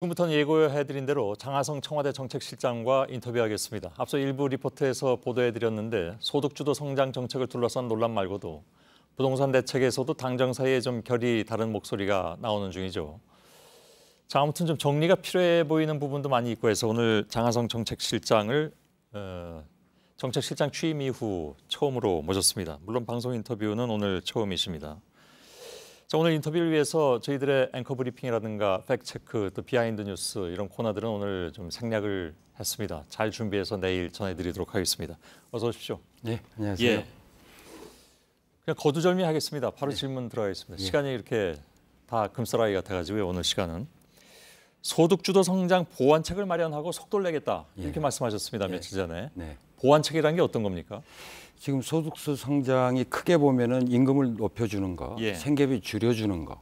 지금부터는 예고해드린 대로 장하성 청와대 정책실장과 인터뷰하겠습니다. 앞서 일부 리포트에서 보도해드렸는데 소득주도 성장 정책을 둘러싼 논란 말고도 부동산 대책에서도 당정 사이에 좀 결이 다른 목소리가 나오는 중이죠. 자, 아무튼 좀 정리가 필요해 보이는 부분도 많이 있고 해서 오늘 장하성 정책실장을 정책실장 취임 이후 처음으로 모셨습니다. 물론 방송 인터뷰는 오늘 처음이십니다. 자, 오늘 인터뷰를 위해서 저희들의 앵커 브리핑이라든가 팩트체크 또 비하인드 뉴스 이런 코너들은 오늘 좀 생략을 했습니다. 잘 준비해서 내일 전해드리도록 하겠습니다. 어서 오십시오. 네, 안녕하세요. 예. 그냥 거두절미하겠습니다. 바로 네. 질문 들어가겠습니다. 예. 시간이 이렇게 다 금싸라기 같아가지고요. 오늘 시간은 소득주도 성장 보완책을 마련하고 속도를 내겠다 이렇게 예. 말씀하셨습니다. 예. 며칠 전에. 네. 보완책이라는 게 어떤 겁니까? 지금 소득수 성장이 크게 보면은 임금을 높여주는 거, 예. 생계비 줄여주는 거,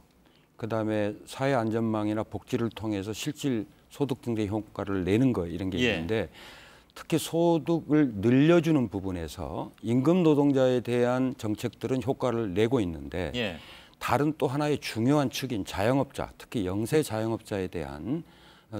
그다음에 사회 안전망이나 복지를 통해서 실질 소득 증대 효과를 내는 거 이런 게 예. 있는데 특히 소득을 늘려주는 부분에서 임금 노동자에 대한 정책들은 효과를 내고 있는데 예. 다른 또 하나의 중요한 축인 자영업자, 특히 영세 자영업자에 대한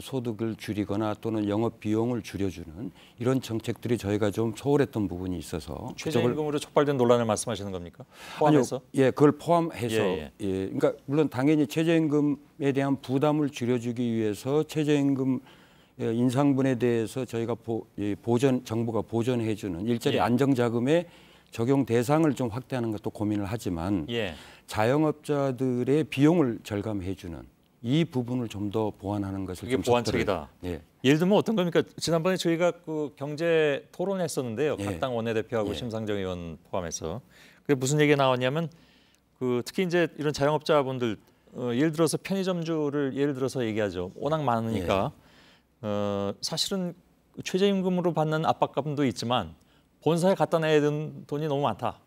소득을 줄이거나 또는 영업 비용을 줄여주는 이런 정책들이 저희가 좀 소홀했던 부분이 있어서 최저임금으로 촉발된 논란을 말씀하시는 겁니까? 아니요, 포함해서? 예, 그걸 포함해서 예. 그러니까 물론 당연히 최저임금에 대한 부담을 줄여주기 위해서 최저임금 인상분에 대해서 저희가 정부가 보전해주는 일자리 예. 안정자금의 적용 대상을 좀 확대하는 것도 고민을 하지만 예. 자영업자들의 비용을 절감해주는 이 부분을 좀 더 보완하는 것을 이게 좀 보완책이다. 예. 예를 들면 어떤 겁니까? 지난번에 저희가 그 경제 토론했었는데요. 예. 각 당 원내대표하고 예. 심상정 의원 포함해서 그게 무슨 얘기가 나왔냐면 그 특히 이제 이런 자영업자분들 예를 들어서 편의점주를 예를 들어서 얘기하죠. 워낙 많으니까 사실은 최저임금으로 받는 압박감도 있지만 본사에 갖다 내야 되는 돈이 너무 많다.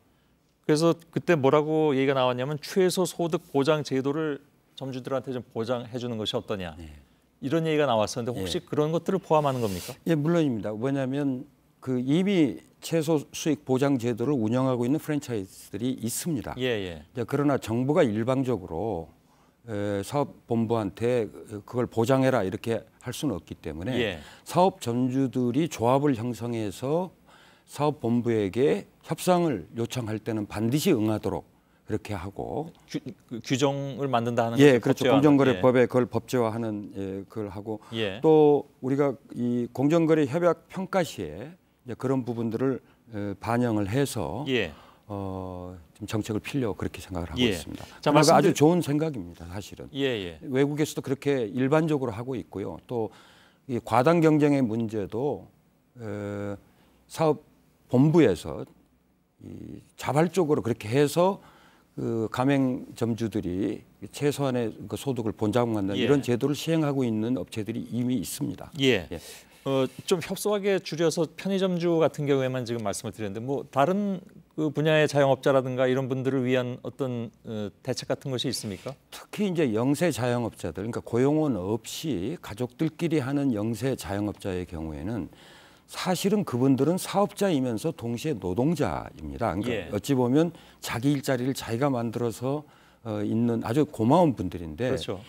그래서 그때 뭐라고 얘기가 나왔냐면 최소 소득 보장 제도를 점주들한테 좀 보장해 주는 것이 어떠냐. 이런 얘기가 나왔었는데 혹시 그런 것들을 포함하는 겁니까? 예, 물론입니다. 왜냐하면 그 이미 최소 수익 보장 제도를 운영하고 있는 프랜차이즈들이 있습니다. 예. 그러나 정부가 일방적으로 사업본부한테 그걸 보장해라 이렇게 할 수는 없기 때문에 예. 사업 점주들이 조합을 형성해서 사업본부에게 협상을 요청할 때는 반드시 응하도록 그렇게 하고 규정을 만든다 하는 예, 거죠. 그렇죠. 법제화하는. 공정거래법에 그걸 법제화하는 그걸 하고 예. 또 우리가 이 공정거래 협약 평가 시에 이제 그런 부분들을 반영을 해서 예. 좀 정책을 필요 그렇게 생각을 하고 예. 있습니다. 자, 그러니까 아주 좋은 생각입니다, 사실은. 예. 외국에서도 그렇게 일반적으로 하고 있고요. 또 이 과당 경쟁의 문제도 사업 본부에서 이 자발적으로 그렇게 해서 그 가맹점주들이 최소한의 그 소득을 보장받는 예. 이런 제도를 시행하고 있는 업체들이 이미 있습니다. 예. 좀 협소하게 줄여서 편의점주 같은 경우에만 지금 말씀을 드렸는데 뭐 다른 그 분야의 자영업자라든가 이런 분들을 위한 어떤 대책 같은 것이 있습니까? 특히 이제 영세 자영업자들, 그러니까 고용원 없이 가족들끼리 하는 영세 자영업자의 경우에는 사실은 그분들은 사업자이면서 동시에 노동자입니다. 그러니까 예. 어찌 보면 자기 일자리를 자기가 만들어서 있는 아주 고마운 분들인데 그렇죠.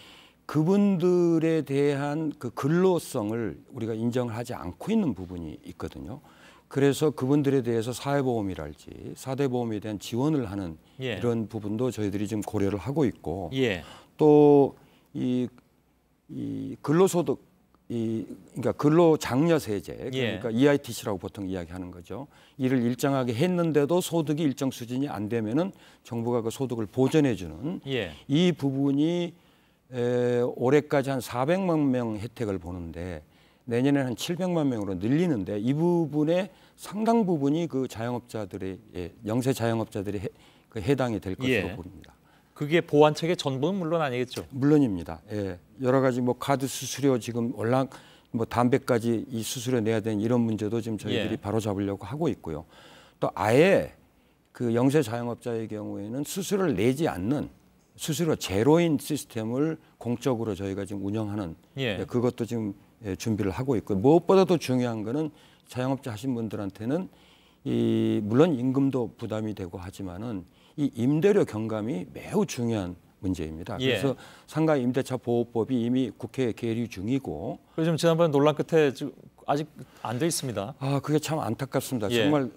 그분들에 대한 그 근로성을 우리가 인정을 하지 않고 있는 부분이 있거든요. 그래서 그분들에 대해서 사회보험이랄지 4대 보험에 대한 지원을 하는 예. 이런 부분도 저희들이 지금 고려를 하고 있고 예. 또 이 근로소득 그러니까 근로장려세제 그러니까 EITC라고 보통 이야기하는 거죠. 이를 일정하게 했는데도 소득이 일정 수준이 안 되면은 정부가 그 소득을 보전해주는 이 부분이 올해까지 한 400만 명 혜택을 보는데 내년에는 한 700만 명으로 늘리는데 이 부분의 상당 부분이 그 자영업자들의 영세 자영업자들이 해당이 될 것으로 보입니다. 그게 보완책의 전부는 물론 아니겠죠. 물론입니다. 예. 여러 가지 뭐 카드 수수료 지금 뭐 담배까지 이 수수료 내야 되는 이런 문제도 지금 저희들이 바로 잡으려고 하고 있고요. 또 아예 그 영세 자영업자의 경우에는 수수료를 내지 않는 수수료 제로인 시스템을 공적으로 저희가 지금 운영하는 그것도 지금 준비를 하고 있고 무엇보다도 중요한 거는 자영업자 하신 분들한테는 물론 임금도 부담이 되고 하지만은 이 임대료 경감이 매우 중요한 문제입니다. 예. 그래서 상가 임대차 보호법이 이미 국회에 계류 중이고 좀 지난번 논란 끝에 지금 아직 안 돼 있습니다. 그게 참 안타깝습니다. 예. 정말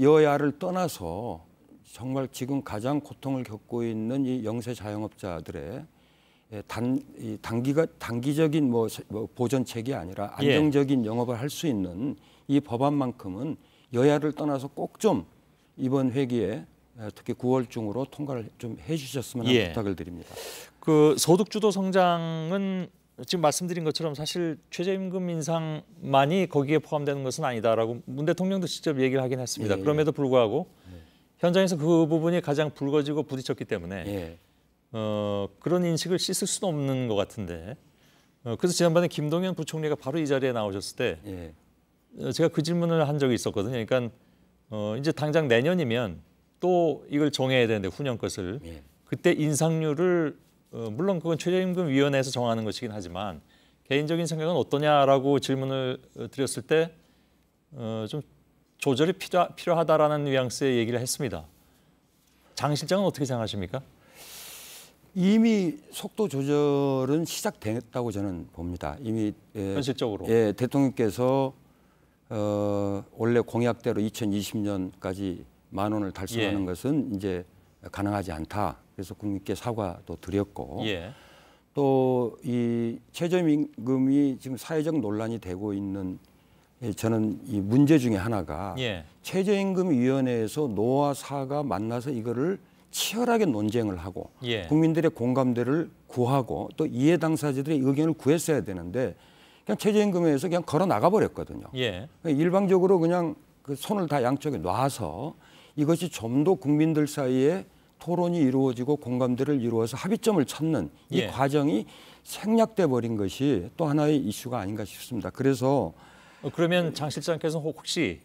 여야를 떠나서 정말 지금 가장 고통을 겪고 있는 이 영세 자영업자들의 단기적인 뭐 보전책이 아니라 안정적인 영업을 할 수 있는 이 법안만큼은 여야를 떠나서 꼭 좀 이번 회기에 특히 9월 중으로 통과를 좀 해주셨으면 하는 부탁을 드립니다. 그 소득주도 성장은 지금 말씀드린 것처럼 사실 최저임금 인상만이 거기에 포함되는 것은 아니다라고 문 대통령도 직접 얘기를 하긴 했습니다. 그럼에도 불구하고 현장에서 그 부분이 가장 불거지고 부딪혔기 때문에 그런 인식을 씻을 수는 없는 것 같은데 그래서 지난번에 김동연 부총리가 바로 이 자리에 나오셨을 때 제가 그 질문을 한 적이 있었거든요. 그러니까 이제 당장 내년이면 또 이걸 정해야 되는데 후년 것을 그때 인상률을 물론 그건 최저임금위원회에서 정하는 것이긴 하지만 개인적인 생각은 어떠냐라고 질문을 드렸을 때 좀 조절이 필요하다라는 뉘앙스의 얘기를 했습니다. 장 실장은 어떻게 생각하십니까? 이미 속도 조절은 시작됐다고 저는 봅니다. 이미 현실적으로. 대통령께서 원래 공약대로 2020년까지 10,000원을 달성하는 것은 이제 가능하지 않다. 그래서 국민께 사과도 드렸고 또 이 최저임금이 지금 사회적 논란이 되고 있는 저는 이 문제 중에 하나가 최저임금위원회에서 노와 사가 만나서 이거를 치열하게 논쟁을 하고 국민들의 공감대를 구하고 또 이해 당사자들의 의견을 구했어야 되는데 그냥 최저임금에서 그냥 걸어 나가 버렸거든요. 일방적으로 그냥 그 손을 다 양쪽에 놔서 이것이 좀 더 국민들 사이에 토론이 이루어지고 공감대를 이루어서 합의점을 찾는 이 과정이 생략돼 버린 것이 또 하나의 이슈가 아닌가 싶습니다. 그래서 그러면 장 실장께서 혹시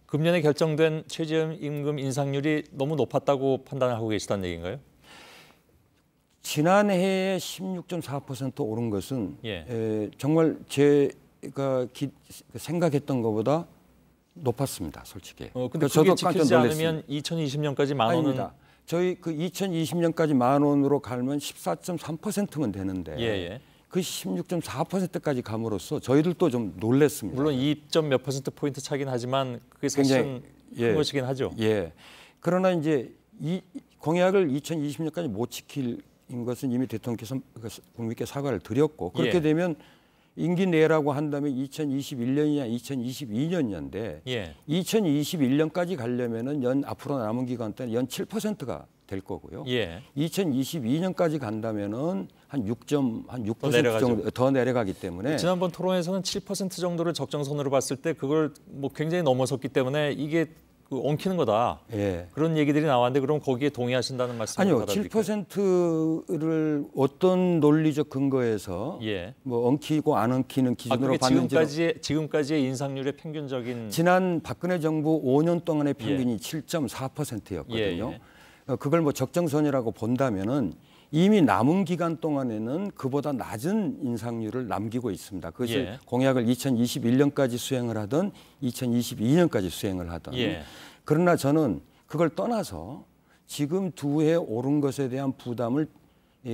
금년에 결정된 최저임금 인상률이 너무 높았다고 판단하고 계시다는 얘기인가요? 지난해에 16.4% 오른 것은 정말 제가 생각했던 것보다 높았습니다, 솔직히. 근데 그게 지키지 않으면 2020년까지 10,000원은 아닙니다. 저희 그 2020년까지 10,000원으로 가면 14.3%면 되는데 그 16.4%까지 감으로써 저희들도 좀 놀랐습니다. 물론 2몇 퍼센트 포인트 차긴 하지만 그게 사실은 큰 것이긴 하죠. 그러나 이제 이 공약을 2020년까지 못 지킬 것은 이미 대통령께서 국민께 사과를 드렸고 그렇게 되면 임기 내라고 한다면 2021년이냐 2022년인데 2021년까지 가려면은 앞으로 남은 기간 때는 연 7%가 될 거고요. 2022년까지 간다면은 한 6% 정도 더 내려가기 때문에 지난번 토론에서는 7% 정도를 적정선으로 봤을 때 그걸 뭐 굉장히 넘어섰기 때문에 이게 엉키는 거다. 그런 얘기들이 나왔는데 그럼 거기에 동의하신다는 말씀을 아니요. 받아들일까요? 7%를 어떤 논리적 근거에서 뭐 엉키고 안 엉키는 기준으로 봤는지 지금까지의 인상률의 평균적인 지난 박근혜 정부 5년 동안의 평균이 7.4%였거든요. 그걸 뭐 적정선이라고 본다면은 이미 남은 기간 동안에는 그보다 낮은 인상률을 남기고 있습니다. 그것을 공약을 2021년까지 수행을 하든 2022년까지 수행을 하든. 그러나 저는 그걸 떠나서 지금 두 해 오른 것에 대한 부담을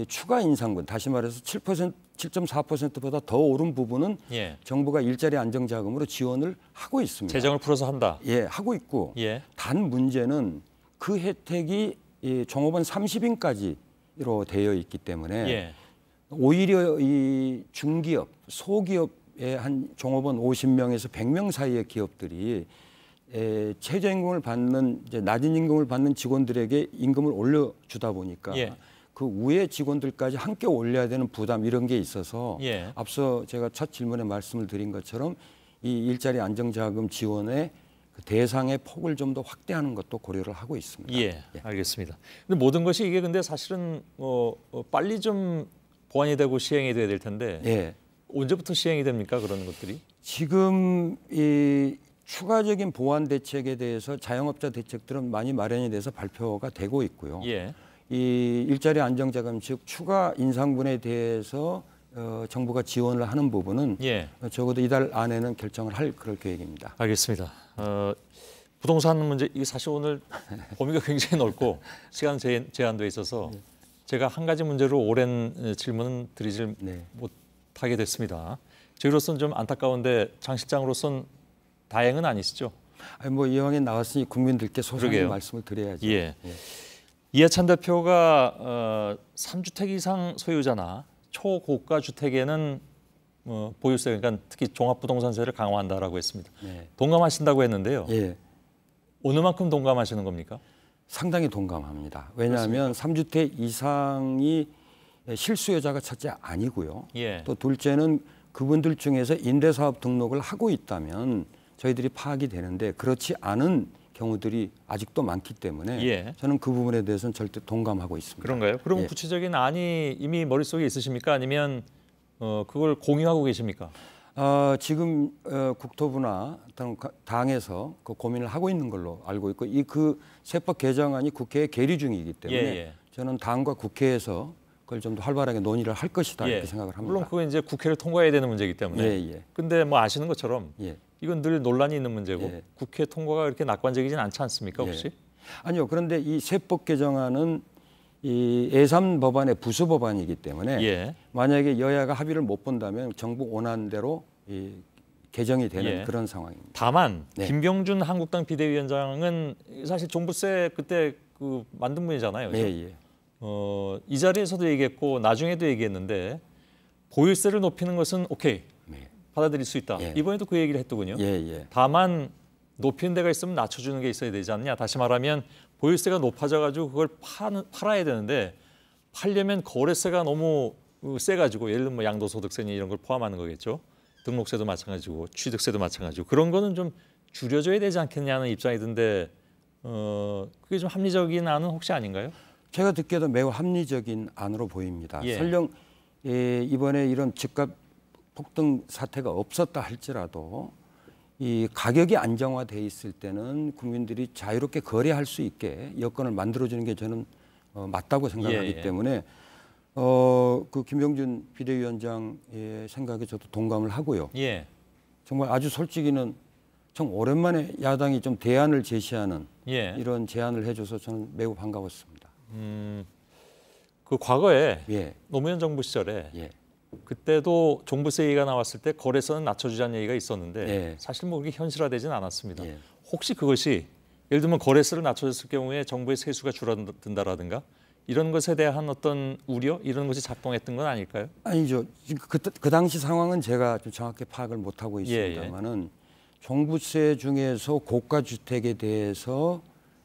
추가 인상분, 다시 말해서 7.4%보다 더 오른 부분은 정부가 일자리 안정자금으로 지원을 하고 있습니다. 재정을 풀어서 한다. 하고 있고 단 문제는 그 혜택이 종업원 30인까지로 되어 있기 때문에 오히려 이 중기업, 소기업의 한 종업원 50명에서 100명 사이의 기업들이 최저임금을 받는 이제 낮은 임금을 받는 직원들에게 임금을 올려주다 보니까 그 위에 직원들까지 함께 올려야 되는 부담 이런 게 있어서 앞서 제가 첫 질문에 말씀을 드린 것처럼 이 일자리 안정자금 지원의 그 대상의 폭을 좀 더 확대하는 것도 고려를 하고 있습니다. 알겠습니다. 근데 모든 것이 이게 근데 사실은 빨리 좀 보완이 되고 시행이 돼야 될 텐데 언제부터 시행이 됩니까? 그런 것들이? 지금 이 추가적인 보완 대책에 대해서 자영업자 대책들은 많이 마련이 돼서 발표가 되고 있고요. 이 일자리 안정자금 즉 추가 인상분에 대해서 정부가 지원을 하는 부분은 적어도 이달 안에는 결정을 할 그럴 계획입니다. 알겠습니다. 부동산 문제 이게 사실 오늘 범위가 굉장히 넓고 시간 제한돼 있어서 제가 한 가지 문제로 오랜 질문은 드리질 네. 못하게 됐습니다. 저희로서는 좀 안타까운데 장 실장으로서는 다행은 아니시죠? 아니 뭐 이왕에 나왔으니 국민들께 소상히 그러게요. 말씀을 드려야죠. 예. 이해찬 대표가 3주택 이상 소유자나 초고가 주택에는 보유세, 그러니까 특히 종합부동산세를 강화한다라고 했습니다. 네. 동감하신다고 했는데요. 예. 어느 만큼 동감하시는 겁니까? 상당히 동감합니다. 왜냐하면 3주택 이상이 실수요자가 첫째 아니고요. 예. 또 둘째는 그분들 중에서 임대사업 등록을 하고 있다면 저희들이 파악이 되는데 그렇지 않은 경우들이 아직도 많기 때문에 예. 저는 그 부분에 대해서는 절대 동감하고 있습니다. 그런가요? 그럼 예. 구체적인 안이 이미 머릿속에 있으십니까? 아니면 그걸 공유하고 계십니까? 지금 국토부나 당에서 그 고민을 하고 있는 걸로 알고 있고 이 그 세법 개정안이 국회에 계류 중이기 때문에 예. 저는 당과 국회에서 그걸 좀 더 활발하게 논의를 할 것이다 예. 이렇게 생각을 합니다. 물론 그건 이제 국회를 통과해야 되는 문제이기 때문에. 예. 근데 뭐 아시는 것처럼 예. 이건 늘 논란이 있는 문제고 예. 국회 통과가 그렇게 낙관적이진 않지 않습니까 혹시? 예. 아니요. 그런데 이 세법 개정안은 이 예산 법안의 부수 법안이기 때문에 예. 만약에 여야가 합의를 못 본다면 정부 원안대로 이 개정이 되는 예. 그런 상황입니다. 다만 네. 김병준 한국당 비대위원장은 사실 종부세 그때 그 만든 분이잖아요. 그죠? 예. 이 자리에서도 얘기했고 나중에도 얘기했는데 보유세를 높이는 것은 오케이 네. 받아들일 수 있다. 예. 이번에도 그 얘기를 했더군요. 예. 다만 높이는 데가 있으면 낮춰주는 게 있어야 되지 않냐. 다시 말하면 보유세가 높아져가지고 그걸 팔아야 되는데 팔려면 거래세가 너무 세가지고 예를 들면 뭐 양도소득세니 이런 걸 포함하는 거겠죠. 등록세도 마찬가지고 취득세도 마찬가지고 그런 거는 좀 줄여줘야 되지 않겠냐는 입장이던데 그게 좀 합리적인 안은 혹시 아닌가요? 제가 듣기에도 매우 합리적인 안으로 보입니다. 예. 설령 이번에 이런 집값 폭등 사태가 없었다 할지라도 이 가격이 안정화돼 있을 때는 국민들이 자유롭게 거래할 수 있게 여건을 만들어주는 게 저는 맞다고 생각하기 예. 때문에 그 김병준 비대위원장의 생각에 저도 동감을 하고요. 예. 정말 아주 솔직히는 참 오랜만에 야당이 좀 대안을 제시하는 예. 이런 제안을 해줘서 저는 매우 반가웠습니다. 그 과거에 예. 노무현 정부 시절에 예. 그때도 종부세 얘기가 나왔을 때 거래세는 낮춰주자는 얘기가 있었는데 예. 사실 뭐 그렇게 현실화되지는 않았습니다. 예. 혹시 그것이 예를 들면 거래세를 낮춰줬을 경우에 정부의 세수가 줄어든다라든가 이런 것에 대한 어떤 우려 이런 것이 작동했던 건 아닐까요? 아니죠. 지금 그 당시 상황은 제가 좀 정확히 파악을 못 하고 있습니다만은 종부세 중에서 고가 주택에 대해서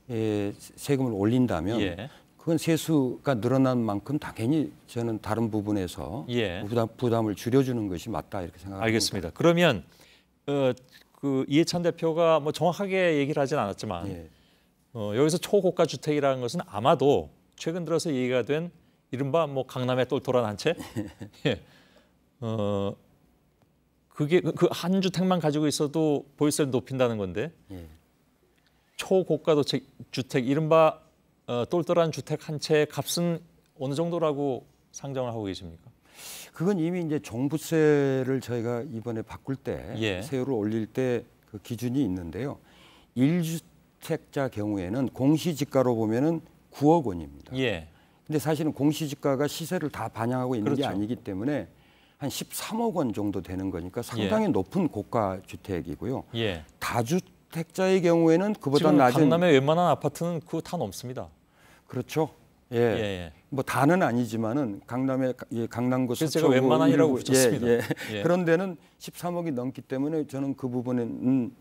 세금을 올린다면 예. 그건 세수가 늘어난 만큼 당연히 저는 다른 부분에서 예. 부담을 줄여주는 것이 맞다 이렇게 생각합니다. 알겠습니다. 그러면 그 이해찬 대표가 뭐 정확하게 얘기를 하진 않았지만 예. 여기서 초고가 주택이라는 것은 아마도 최근 들어서 얘기가 된 이른바 뭐 강남의 똘똘한 한 채, 예. 그게 그 한 주택만 가지고 있어도 보유세를 높인다는 건데 예. 초고가 주택 이른바 똘똘한 주택 한 채의 값은 어느 정도라고 상정을 하고 계십니까? 그건 이미 이제 종부세를 저희가 이번에 바꿀 때 예. 세율을 올릴 때 그 기준이 있는데요. 1주택자 경우에는 공시지가로 보면은 9억 원입니다. 예. 근데 사실은 공시지가가 시세를 다 반영하고 있는 게 그렇죠. 아니기 때문에 한 13억 원 정도 되는 거니까 상당히 높은 고가 주택이고요. 예. 다주택자의 경우에는 그보다 지금 낮은 강남의 웬만한 아파트는 그거 다 넘습니다. 그렇죠. 예. 예. 뭐 다는 아니지만은 강남의 강남구 그래서 제가 서초구 웬만한이라고 일부, 붙였습니다. 예. 예. 그런 데는 13억이 넘기 때문에 저는 그 부분은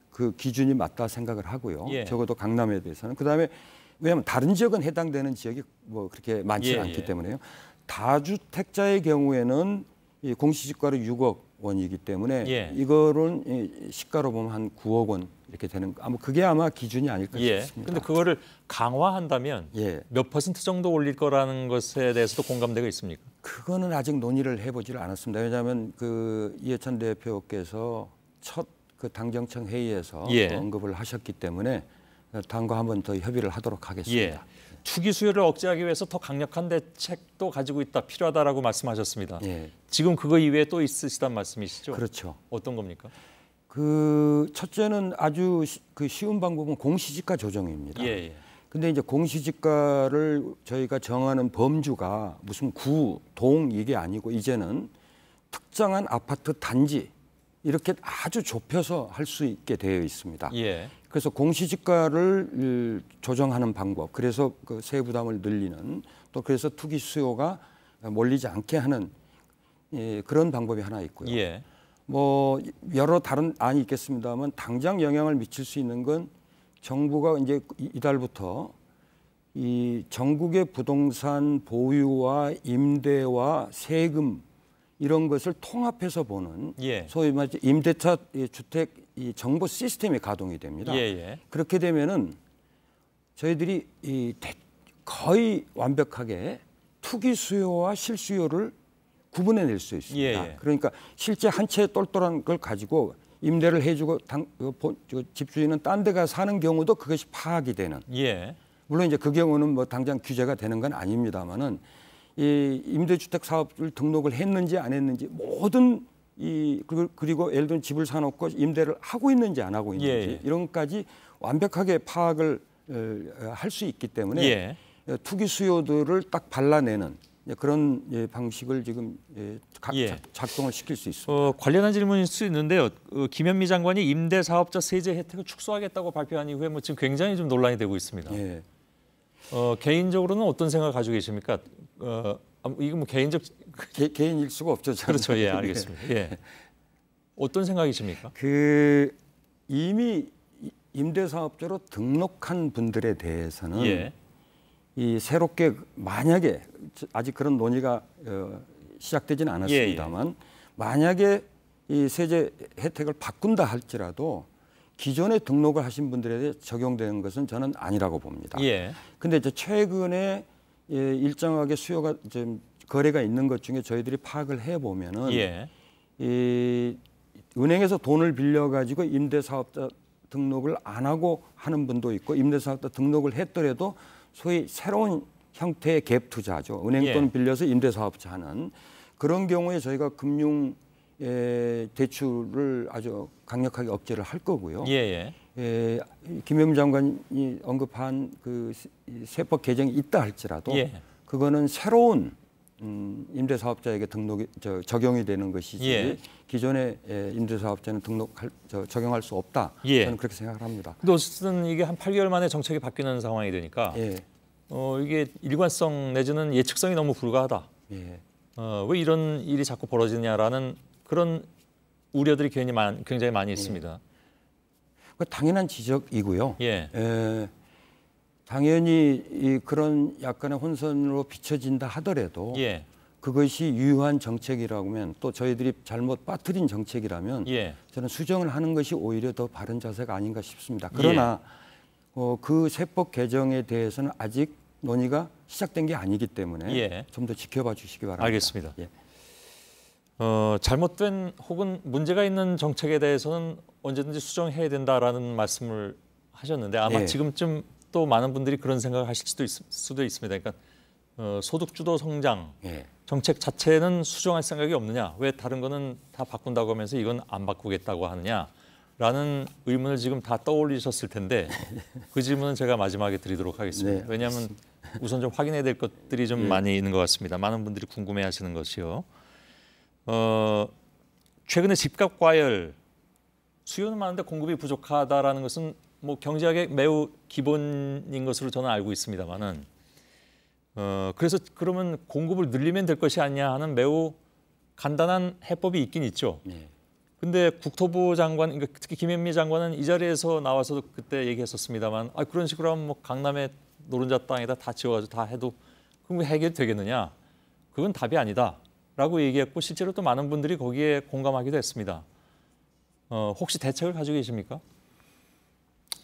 그 기준이 맞다 생각을 하고요. 예. 적어도 강남에 대해서는 그다음에 왜냐하면 다른 지역은 해당되는 지역이 뭐 그렇게 많지는 예, 않기 예. 때문에요. 다주택자의 경우에는 이 공시지가로 6억 원이기 때문에 예. 이거는 이 시가로 보면 한 9억 원 이렇게 되는 아마 그게 아마 기준이 아닐까 예. 싶습니다. 근데 그거를 강화한다면 예. 몇 퍼센트 정도 올릴 거라는 것에 대해서도 공감대가 있습니까? 그거는 아직 논의를 해보지를 않았습니다. 왜냐하면 그 이해찬 대표께서 첫 그 당정청 회의에서 예. 언급을 하셨기 때문에 당과 한번 더 협의를 하도록 하겠습니다. 예. 투기 수요를 억제하기 위해서 더 강력한 대책도 가지고 있다 필요하다라고 말씀하셨습니다. 예. 지금 그거 이외에 또 있으시단 말씀이시죠? 그렇죠. 어떤 겁니까? 그 첫째는 아주 그 쉬운 방법은 공시지가 조정입니다. 예. 근데 이제 공시지가를 저희가 정하는 범주가 무슨 구, 동 이게 아니고 이제는 특정한 아파트 단지 이렇게 아주 좁혀서 할 수 있게 되어 있습니다. 예. 그래서 공시지가를 조정하는 방법, 그래서 그 세부담을 늘리는, 또 그래서 투기 수요가 몰리지 않게 하는 그런 방법이 하나 있고요. 예. 뭐 여러 다른 안이 있겠습니다만 당장 영향을 미칠 수 있는 건 정부가 이제 이달부터 이 전국의 부동산 보유와 임대와 세금 이런 것을 통합해서 보는 예. 소위 말해 임대차 주택 이 정보 시스템이 가동이 됩니다. 예. 그렇게 되면은 저희들이 거의 완벽하게 투기 수요와 실수요를 구분해낼 수 있습니다. 예. 그러니까 실제 한 채 똘똘한 걸 가지고 임대를 해주고 집주인은 딴 데 가 사는 경우도 그것이 파악이 되는. 예. 물론 이제 그 경우는 뭐 당장 규제가 되는 건 아닙니다만은 이 임대주택 사업을 등록을 했는지 안 했는지 모든 그리고 예를 들면 집을 사놓고 임대를 하고 있는지 안 하고 있는지 이런 것까지 완벽하게 파악을 할 수 있기 때문에 투기 수요들을 딱 발라내는 그런 방식을 지금 작동을 시킬 수 있습니다. 관련한 질문일 수 있는데요. 김현미 장관이 임대사업자 세제 혜택을 축소하겠다고 발표한 이후에 뭐 지금 굉장히 좀 논란이 되고 있습니다. 예. 개인적으로는 어떤 생각 가지고 계십니까? 이거 뭐 개인적 개인일 수가 없죠. 저는. 그렇죠. 예, 알겠습니다. 예. 어떤 생각이십니까? 이미 임대사업자로 등록한 분들에 대해서는 이 새롭게 만약에 아직 그런 논의가 시작되지는 않았습니다만 만약에 이 세제 혜택을 바꾼다 할지라도 기존에 등록을 하신 분들에 대해 적용되는 것은 저는 아니라고 봅니다. 근데 이제 최근에 일정하게 수요가 좀 거래가 있는 것 중에 저희들이 파악을 해 보면은 이 은행에서 돈을 빌려 가지고 임대사업자 등록을 안 하고 하는 분도 있고 임대사업자 등록을 했더라도 소위 새로운 형태의 갭 투자죠. 은행 돈 빌려서 임대사업자 하는 그런 경우에 저희가 금융 대출을 아주 강력하게 억제를 할 거고요. 김현미 장관이 언급한 그 세법 개정이 있다 할지라도 그거는 새로운 임대사업자에게 적용이 되는 것이지 기존의 임대사업자는 적용할 수 없다. 저는 그렇게 생각을 합니다. 근데 어쨌든 이게 한 8개월 만에 정책이 바뀌는 상황이 되니까 이게 일관성 내지는 예측성이 너무 불가하다. 왜 이런 일이 자꾸 벌어지냐라는 그런 우려들이 굉장히 많이 있습니다. 당연한 지적이고요. 당연히 그런 약간의 혼선으로 비춰진다 하더라도 그것이 유효한 정책이라면 또 저희들이 잘못 빠뜨린 정책이라면 저는 수정을 하는 것이 오히려 더 바른 자세가 아닌가 싶습니다. 그러나 그 세법 개정에 대해서는 아직 논의가 시작된 게 아니기 때문에 좀 더 지켜봐 주시기 바랍니다. 알겠습니다. 잘못된 혹은 문제가 있는 정책에 대해서는 언제든지 수정해야 된다라는 말씀을 하셨는데 아마 지금쯤 또 많은 분들이 그런 생각을 하실 수도 있습니다. 그러니까 소득주도 성장 정책 자체는 수정할 생각이 없느냐? 왜 다른 거는 다 바꾼다고 하면서 이건 안 바꾸겠다고 하느냐라는 의문을 지금 다 떠올리셨을 텐데 그 질문은 제가 마지막에 드리도록 하겠습니다. 왜냐하면 우선 좀 확인해야 될 것들이 좀 많이 있는 것 같습니다. 많은 분들이 궁금해하시는 것이요. 최근에 집값 과열 수요는 많은데 공급이 부족하다라는 것은 뭐 경제학의 매우 기본인 것으로 저는 알고 있습니다만은 그래서 그러면 공급을 늘리면 될 것이 아니냐 하는 매우 간단한 해법이 있긴 있죠. 근데 국토부 장관, 그러니까 특히 김현미 장관은 이 자리에서 나와서도 그때 얘기했었습니다만 그런 식으로 하면 뭐 강남의 노른자 땅에다 다 지어가지고 다 해도 그럼 해결이 되겠느냐? 그건 답이 아니다라고 얘기했고 실제로 또 많은 분들이 거기에 공감하기도 했습니다. 혹시 대책을 가지고 계십니까?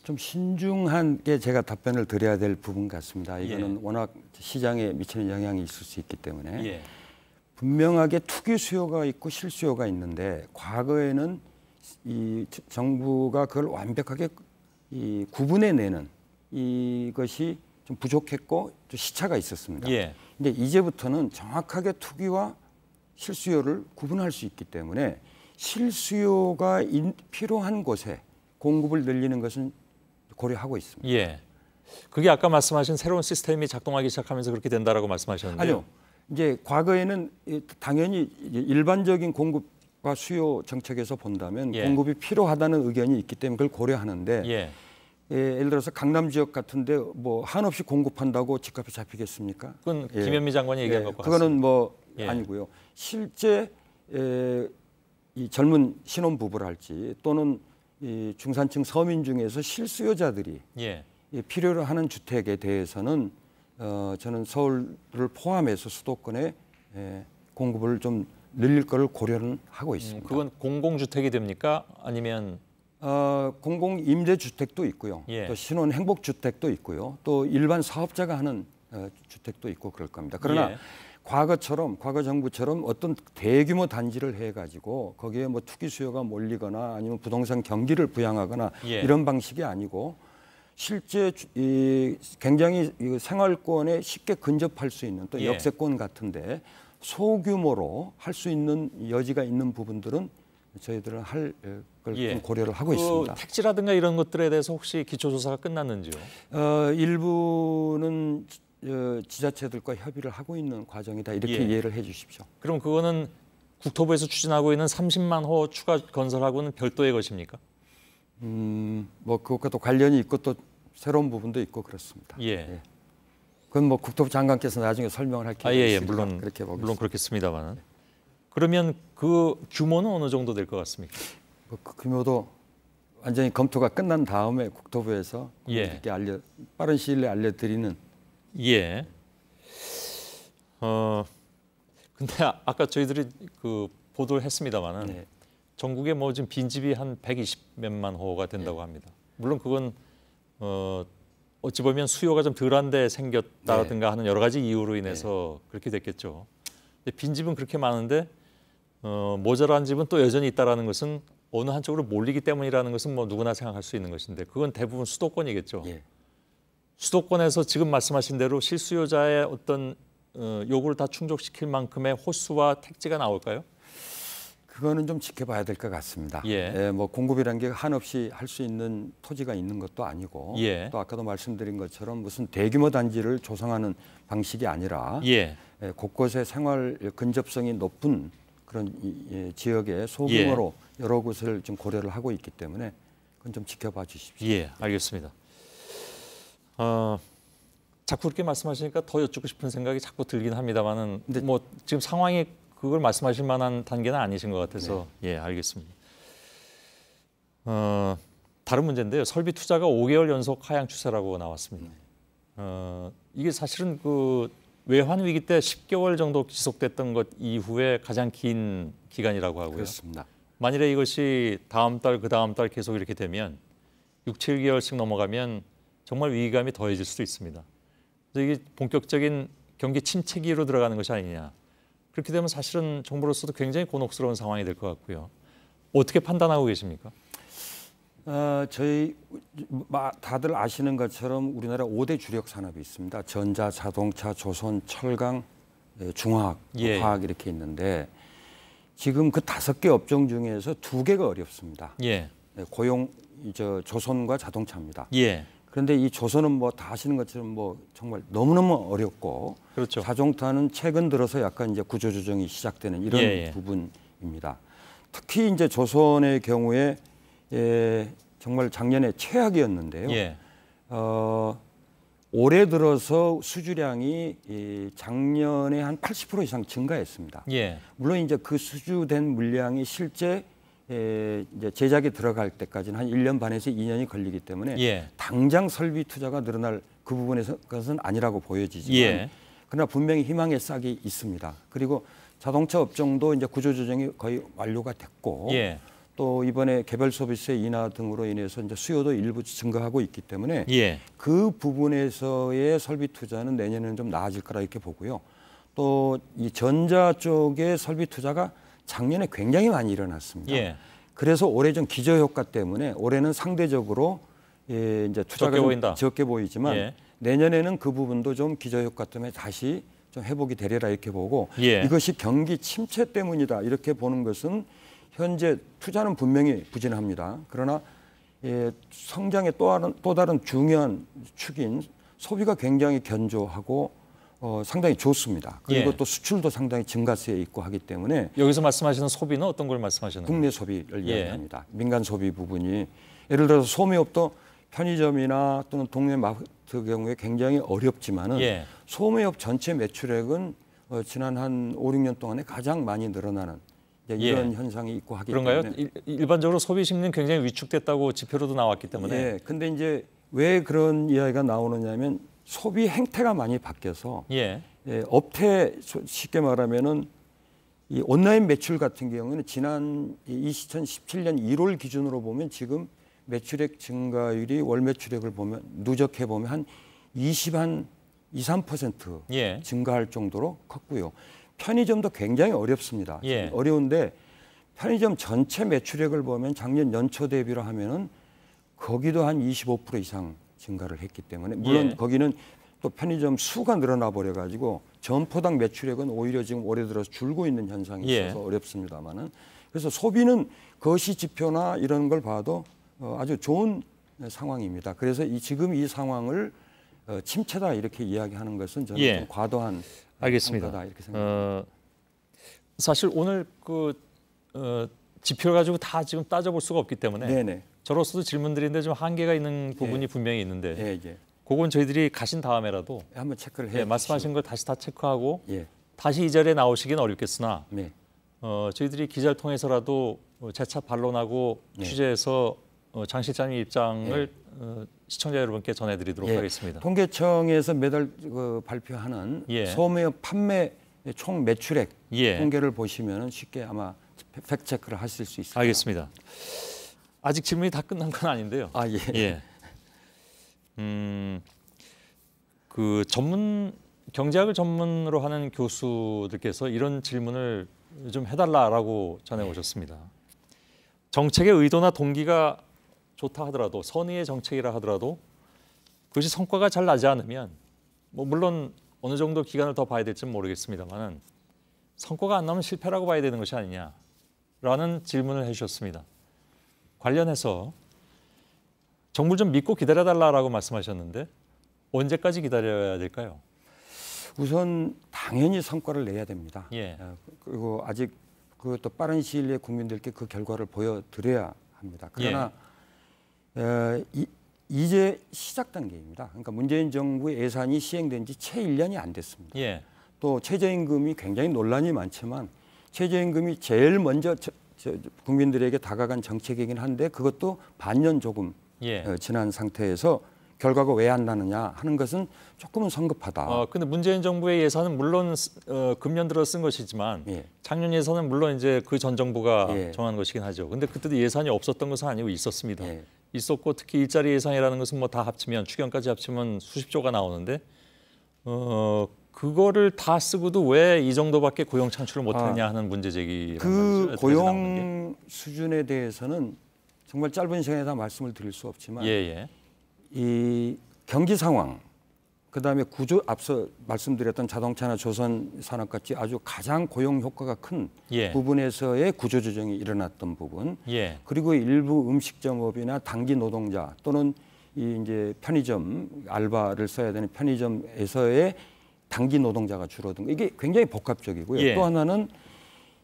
좀 신중하게 제가 답변을 드려야 될 부분 같습니다. 이거는 워낙 시장에 미치는 영향이 있을 수 있기 때문에 분명하게 투기 수요가 있고 실수요가 있는데 과거에는 이 정부가 그걸 완벽하게 구분해내는 이것이 좀 부족했고 좀 시차가 있었습니다. 근데 이제부터는 정확하게 투기와 실수요를 구분할 수 있기 때문에 실수요가 필요한 곳에 공급을 늘리는 것은 고려하고 있습니다. 그게 아까 말씀하신 새로운 시스템이 작동하기 시작하면서 그렇게 된다라고 말씀하셨는데요. 아니요. 이제 과거에는 당연히 일반적인 공급과 수요 정책에서 본다면 예. 공급이 필요하다는 의견이 있기 때문에 그걸 고려하는데 예. 예를 들어서 강남 지역 같은데 뭐 한없이 공급한다고 집값이 잡히겠습니까? 그건 예. 김현미 장관이 얘기한 것과 그거는 같습니다. 뭐 예. 아니고요. 실제 이 젊은 신혼부부랄지 또는 이 중산층 서민 중에서 실수요자들이 예. 필요로 하는 주택에 대해서는 저는 서울을 포함해서 수도권에 공급을 좀 늘릴 거를 고려는 하고 있습니다. 그건 공공주택이 됩니까? 아니면 공공 임대주택도 있고요. 예. 또 신혼 행복주택도 있고요. 또 일반 사업자가 하는 주택도 있고 그럴 겁니다. 그러나 예. 과거 정부처럼 어떤 대규모 단지를 해가지고 거기에 뭐 투기 수요가 몰리거나 아니면 부동산 경기를 부양하거나 예. 이런 방식이 아니고 실제 굉장히 생활권에 쉽게 근접할 수 있는 또 예. 역세권 같은데 소규모로 할 수 있는 여지가 있는 부분들은 저희들은 할 걸 예. 좀 고려를 하고 있습니다. 택지라든가 이런 것들에 대해서 혹시 기초조사가 끝났는지요? 일부는 지자체들과 협의를 하고 있는 과정이다 이렇게 예. 이해를 해주십시오. 그럼 그거는 국토부에서 추진하고 있는 30만 호 추가 건설하고는 별도의 것입니까? 뭐 그것과 또 관련이 있고 또 새로운 부분도 있고 그렇습니다. 예. 그건 뭐 국토부 장관께서 나중에 설명을 할 기회가 예, 있으니까 물론 그렇게 보겠습니다. 물론 그렇겠습니다만. 그러면 그 규모는 어느 정도 될 것 같습니까? 그 규모도 완전히 검토가 끝난 다음에 국토부에서 예. 국민들께 빠른 시일 내에 알려드리는. 예. 근데 아까 저희들이 그 보도를 했습니다마는 네. 전국에 뭐 지금 빈집이 한 120몇만 호가 된다고 합니다. 물론 그건 어찌 보면 수요가 좀 덜한데 생겼다든가 하는 여러 가지 이유로 인해서 그렇게 됐겠죠. 근데 빈집은 그렇게 많은데 모자란 집은 또 여전히 있다라는 것은 어느 한쪽으로 몰리기 때문이라는 것은 뭐 누구나 생각할 수 있는 것인데 그건 대부분 수도권이겠죠. 예. 수도권에서 지금 말씀하신 대로 실수요자의 어떤 요구를 다 충족시킬 만큼의 호수와 택지가 나올까요? 그거는 좀 지켜봐야 될 것 같습니다. 예. 뭐 공급이라는 게 한없이 할 수 있는 토지가 있는 것도 아니고 예. 또 아까도 말씀드린 것처럼 무슨 대규모 단지를 조성하는 방식이 아니라 예. 곳곳에 생활 근접성이 높은 그런 지역에 소규모로 여러 곳을 좀 고려를 하고 있기 때문에 그건 좀 지켜봐 주십시오. 예, 알겠습니다. 자꾸 그렇게 말씀하시니까 더 여쭙고 싶은 생각이 자꾸 들긴 합니다만은 뭐 지금 상황이 그걸 말씀하실 만한 단계는 아니신 것 같아서 예, 알겠습니다. 다른 문제인데요. 설비 투자가 5개월 연속 하향 추세라고 나왔습니다. 이게 사실은 그 외환 위기 때 10개월 정도 지속됐던 것 이후에 가장 긴 기간이라고 하고요. 그렇습니다. 만일에 이것이 다음 달, 그 다음 달 계속 이렇게 되면 6, 7개월씩 넘어가면 정말 위기감이 더해질 수도 있습니다. 그래서 이게 본격적인 경기 침체기로 들어가는 것이 아니냐. 그렇게 되면 사실은 정부로서도 굉장히 곤혹스러운 상황이 될 것 같고요. 어떻게 판단하고 계십니까? 저희 다들 아시는 것처럼 우리나라 5대 주력 산업이 있습니다. 전자, 자동차, 조선, 철강, 중화학, 화학 이렇게 있는데 지금 그 5개 업종 중에서 2개가 어렵습니다. 예. 고용 조선과 자동차입니다. 예. 그런데 이 조선은 뭐 다 아시는 것처럼 뭐 정말 너무너무 어렵고 그렇죠. 자동차는 최근 들어서 약간 이제 구조조정이 시작되는 이런 부분입니다. 특히 이제 조선의 경우에 정말 작년에 최악이었는데요. 예. 올해 들어서 수주량이 작년에 한 80% 이상 증가했습니다. 예. 물론 이제 그 수주된 물량이 실제 이제 제작에 들어갈 때까지는 한 1년 반에서 2년이 걸리기 때문에 당장 설비 투자가 늘어날 그 부분에서 것은 아니라고 보여지지만 그러나 분명히 희망의 싹이 있습니다. 그리고 자동차 업종도 이제 구조조정이 거의 완료가 됐고 또 이번에 개별 소비세 인하 등으로 인해서 이제 수요도 일부 증가하고 있기 때문에 그 부분에서의 설비 투자는 내년에는 좀 나아질 거라 이렇게 보고요. 또 이 전자 쪽의 설비 투자가 작년에 굉장히 많이 일어났습니다. 그래서 올해 좀 기저효과 때문에 올해는 상대적으로 이제 투자가 적게 보이지만 내년에는 그 부분도 좀 기저효과 때문에 다시 좀 회복이 되리라 이렇게 보고 이것이 경기 침체 때문이다 이렇게 보는 것은 현재 투자는 분명히 부진합니다. 그러나 성장의 또 다른 중요한 축인 소비가 굉장히 견조하고 상당히 좋습니다. 그리고 예. 또 수출도 상당히 증가세에 있고 하기 때문에 여기서 말씀하시는 소비는 어떤 걸 말씀하시는 거예요? 국내 소비를 예. 이야기합니다. 민간 소비 부분이 예를 들어서 소매업도 편의점이나 또는 동네 마트 경우에 굉장히 어렵지만은 예. 소매업 전체 매출액은 지난 한 5, 6년 동안에 가장 많이 늘어나는 이런 현상이 있고 하기 그런가요? 때문에 일반적으로 소비 심리는 굉장히 위축됐다고 지표로도 나왔기 때문에. 예. 근데 이제 왜 그런 이야기가 나오느냐면 소비 행태가 많이 바뀌어서 예. 업태 쉽게 말하면은 이 온라인 매출 같은 경우는 지난 2017년 1월 기준으로 보면 지금 매출액 증가율이 월 매출액을 보면 누적해 보면 한 23% 예. 증가할 정도로 컸고요. 편의점도 굉장히 어렵습니다. 예. 어려운데 편의점 전체 매출액을 보면 작년 연초 대비로 하면은 거기도 한 25% 이상 증가를 했기 때문에 물론 예. 거기는 또 편의점 수가 늘어나 버려 가지고 점포당 매출액은 오히려 지금 올해 들어서 줄고 있는 현상이 있어서 예. 어렵습니다만은 그래서 소비는 거시 지표나 이런 걸 봐도 아주 좋은 상황입니다. 그래서 지금 이 상황을 침체다 이렇게 이야기하는 것은 저는 예. 좀 과도한 알겠습니다. 평가다 이렇게 생각합니다. 사실 오늘 지표를 가지고 다 지금 따져볼 수가 없기 때문에 네네. 저로서도 질문드리는데 좀 한계가 있는 부분이 예. 분명히 있는데 예, 예. 그건 저희들이 가신 다음에라도 한번 체크를 해. 예, 말씀하신 걸 다시 다 체크하고 예. 다시 이 자리에 나오시긴 어렵겠으나 네. 저희들이 기자를 통해서라도 재차 반론하고 네. 취재해서 장 실장님 입장을 시청자 여러분께 전해드리도록 예. 하겠습니다. 통계청에서 매달 발표하는 예. 소매업 판매 총 매출액 예. 통계를 보시면은 쉽게 아마 팩트 체크를 하실 수 있습니다. 알겠습니다. 아직 질문이 다 끝난 건 아닌데요. 아 예. 예. 그 경제학을 전문으로 하는 교수들께서 이런 질문을 좀 해달라라고 전해 오셨습니다. 정책의 의도나 동기가 좋다 하더라도 선의의 정책이라 하더라도 그것이 성과가 잘 나지 않으면 뭐 물론 어느 정도 기간을 더 봐야 될지는 모르겠습니다만은 성과가 안 나면 실패라고 봐야 되는 것이 아니냐라는 질문을 해주셨습니다. 관련해서 정부를 좀 믿고 기다려달라고 말씀하셨는데 언제까지 기다려야 될까요? 우선 당연히 성과를 내야 됩니다. 예. 그리고 아직 그것도 빠른 시일 내에 국민들께 그 결과를 보여드려야 합니다. 그러나 이제 시작 단계입니다. 그러니까 문재인 정부의 예산이 시행된 지 채 1년이 안 됐습니다. 예. 또 최저임금이 굉장히 논란이 많지만 최저임금이 제일 먼저 국민들에게 다가간 정책이긴 한데 그것도 반년 조금 지난 상태에서 결과가 왜 안 나느냐 하는 것은 조금은 성급하다. 근데 문재인 정부의 예산은 물론 금년 들어 쓴 것이지만 예. 작년 예산은 물론 이제 그 전 정부가 예. 정한 것이긴 하죠. 근데 그때도 예산이 없었던 것은 아니고 있었습니다. 예. 있었고 특히 일자리 예산이라는 것은 뭐 다 합치면 추경까지 합치면 수십조가 나오는데 그거를 다 쓰고도 왜 이 정도밖에 고용 창출을 못했냐 하는 문제 제기라는 그 고용 수준에 대해서는 정말 짧은 시간에 다 말씀을 드릴 수 없지만 이 경기 상황 그다음에 구조 앞서 말씀드렸던 자동차나 조선 산업같이 아주 가장 고용 효과가 큰 부분에서의 구조 조정이 일어났던 부분 그리고 일부 음식점업이나 단기 노동자 또는 이제 편의점 알바를 써야 되는 편의점에서의 단기 노동자가 줄어든 거 이게 굉장히 복합적이고요. 또 하나는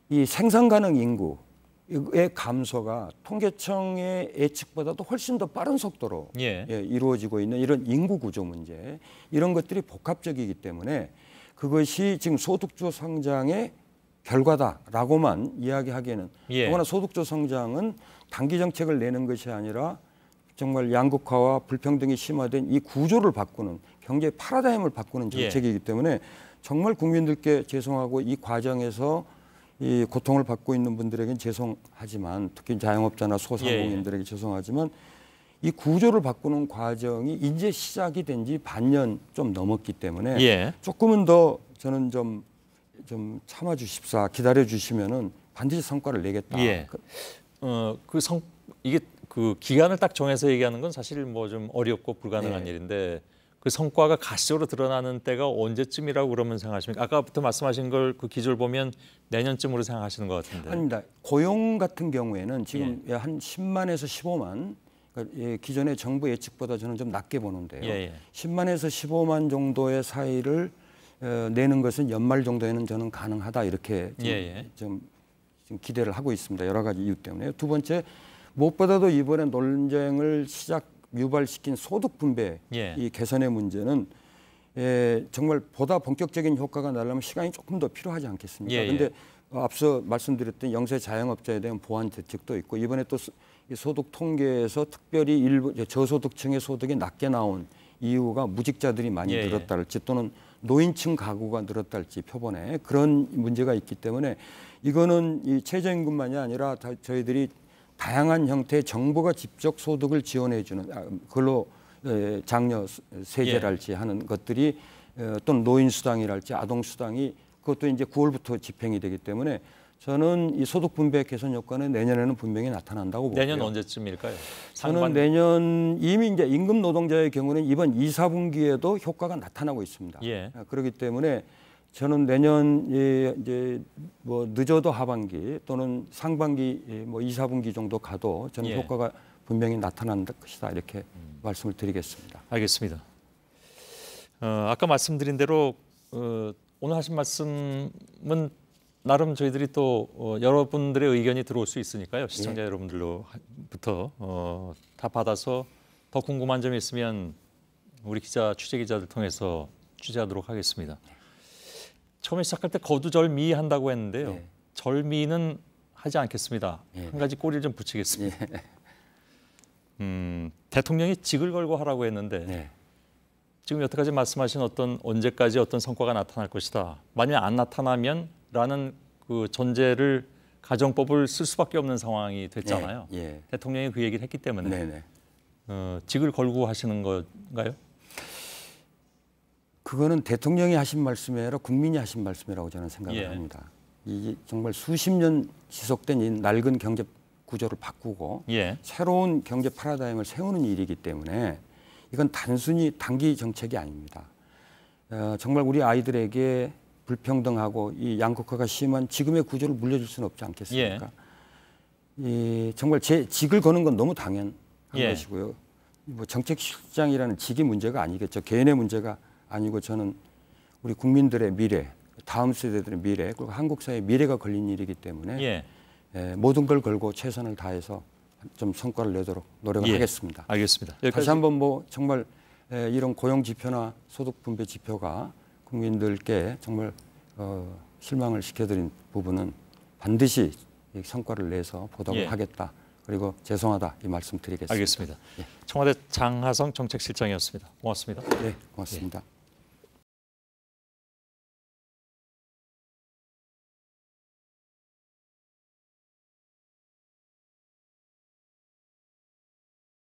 이 생산 가능 인구의 감소가 통계청의 예측보다도 훨씬 더 빠른 속도로 이루어지고 있는 이런 인구 구조 문제 이런 것들이 복합적이기 때문에 그것이 지금 소득주 성장의 결과다라고만 이야기하기에는 더구나 소득주 성장은 단기 정책을 내는 것이 아니라 정말 양극화와 불평등이 심화된 이 구조를 바꾸는 경제 파라다임을 바꾸는 정책이기 때문에 정말 국민들께 죄송하고 이 과정에서 이 고통을 받고 있는 분들에게는 죄송하지만 특히 자영업자나 소상공인들에게 죄송하지만 이 구조를 바꾸는 과정이 이제 시작이 된 지 반년 좀 넘었기 때문에 조금은 더 저는 좀 참아 주십사 기다려 주시면은 반드시 성과를 내겠다. 이게 그 기간을 딱 정해서 얘기하는 건 사실 뭐 좀 어렵고 불가능한 일인데 그 성과가 가시적으로 드러나는 때가 언제쯤이라고 그러면 생각하십니까? 아까부터 말씀하신 걸 그 기조를 보면 내년쯤으로 생각하시는 것 같은데. 아닙니다. 고용 같은 경우에는 지금 한 10만에서 15만 그러니까 기존의 정부 예측보다 저는 좀 낮게 보는데요. 예, 예. 10만에서 15만 정도의 사이를 내는 것은 연말 정도에는 저는 가능하다 이렇게 좀 기대를 하고 있습니다. 여러 가지 이유 때문에. 두 번째, 무엇보다도 이번에 논쟁을 유발시킨 소득 분배 이 개선의 문제는 정말 보다 본격적인 효과가 나려면 시간이 조금 더 필요하지 않겠습니까? 그런데 앞서 말씀드렸던 영세 자영업자에 대한 보완 대책도 있고 이번에 또 소득 통계에서 특별히 일부 저소득층의 소득이 낮게 나온 이유가 무직자들이 많이 늘었다 할지 또는 노인층 가구가 늘었다 할지 표본에 그런 문제가 있기 때문에 이거는 이 최저임금만이 아니라 저희들이 다양한 형태의 정부가 직접 소득을 지원해 주는 근로 장려 세제랄지 하는 것들이 또는 노인 수당이랄지 아동 수당이 그것도 이제 9월부터 집행이 되기 때문에 저는 이 소득 분배 개선 효과는 내년에는 분명히 나타난다고 보고요. 내년 언제쯤일까요? 저는 내년 이미 이제 임금 노동자의 경우는 이번 2, 4분기에도 효과가 나타나고 있습니다. 그렇기 때문에 저는 내년 이제 뭐 늦어도 하반기 또는 상반기 뭐 2, 4분기 정도 가도 저는 효과가 분명히 나타난다 것이다 이렇게 말씀을 드리겠습니다. 알겠습니다. 아까 말씀드린 대로 오늘 하신 말씀은 나름 저희들이 또 여러분들의 의견이 들어올 수 있으니까요. 시청자 여러분들로부터 다 받아서 더 궁금한 점이 있으면 우리 취재 기자들 통해서 취재하도록 하겠습니다. 처음에 시작할 때 거두절미 한다고 했는데요. 절미는 하지 않겠습니다. 한 가지 꼬리를 좀 붙이겠습니다. 대통령이 직을 걸고 하라고 했는데 지금 여태까지 말씀하신 언제까지 어떤 성과가 나타날 것이다. 만약 안 나타나면 라는 그 전제를 가정법을 쓸 수밖에 없는 상황이 됐잖아요. 대통령이 그 얘기를 했기 때문에 직을 걸고 하시는 건가요? 그거는 대통령이 하신 말씀이 아니라 국민이 하신 말씀이라고 저는 생각을 합니다. 이 정말 수십 년 지속된 이 낡은 경제 구조를 바꾸고 새로운 경제 패러다임을 세우는 일이기 때문에 이건 단순히 단기 정책이 아닙니다. 정말 우리 아이들에게 불평등하고 이 양극화가 심한 지금의 구조를 물려줄 수는 없지 않겠습니까? 정말 직을 거는 건 너무 당연한 것이고요. 뭐 정책실장이라는 직이 문제가 아니겠죠. 개인의 문제가 아니고 저는 우리 국민들의 미래, 다음 세대들의 미래, 그리고 한국 사회의 미래가 걸린 일이기 때문에 모든 걸 걸고 최선을 다해서 좀 성과를 내도록 노력을 하겠습니다. 알겠습니다. 다시 한번 뭐 정말 이런 고용 지표나 소득 분배 지표가 국민들께 정말 실망을 시켜드린 부분은 반드시 성과를 내서 보답을 하겠다. 그리고 죄송하다 이 말씀 드리겠습니다. 알겠습니다. 청와대 장하성 정책실장이었습니다. 고맙습니다. 네, 고맙습니다.